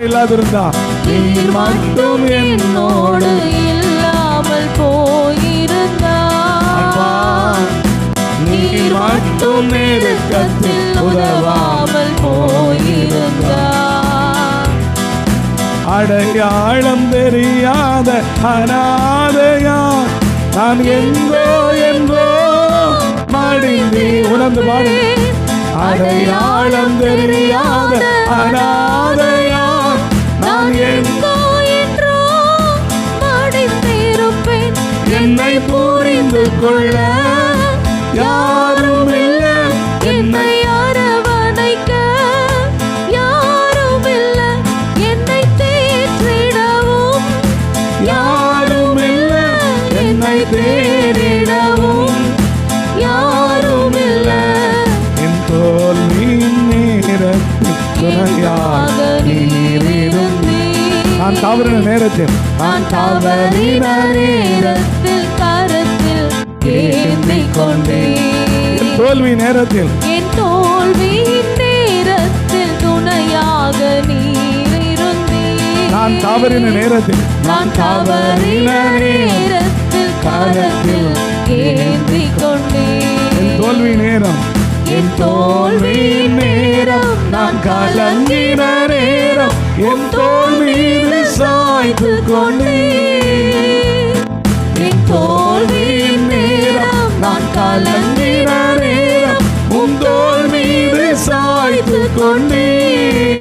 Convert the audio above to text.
இல்லாதிருந்தா நீர் மட்டும் என்னோடு இல்லாமல் போயிருந்தார். நீர் மட்டும் நெருக்கத்தில் உதவாமல் போயிருந்தார். அடையாளம் தெரியாத அநாதையா நான் எங்கோ என்றோ மடிந்து உணர்ந்து பாடு. அடையாளம் தெரியாத அநாதையா நான் எங்கோ என்றோ மடிந்திருப்பேன். என்னை புரிந்து கொள்ள யாரும் இல்லை, என்னை அரவணைக்க யாரும் இல்லை, என்னை தேற்றிடவும் யாரும் இல்லை, என்னை தேடிடவும் யாரும் இல்லை. என் தோல்வியின் நேரத்தில் துணையாக நீர் இருந்தீர். நான் தவறின நேரத்தில் நான் தவறின நேரத்தில் கரத்தில் ஏந்திக் கொண்டேன். என் தோல்வி நேரத்தில் என் தோல்வியின் நேரத்தில் துணையாக நீர் இருந்தீர். நான் தவறின நேரத்தில் நான் தவறின நேரத்தில் கரத்தில் ஏந்திக் கொண்டேன். என் தோல்வி நேரம் என் தோல்வியின் நேரம் நான் கலங்கின நேரம் என் தோல் மீது சாய்த்து கொண்டேன். என் தோல்வியின்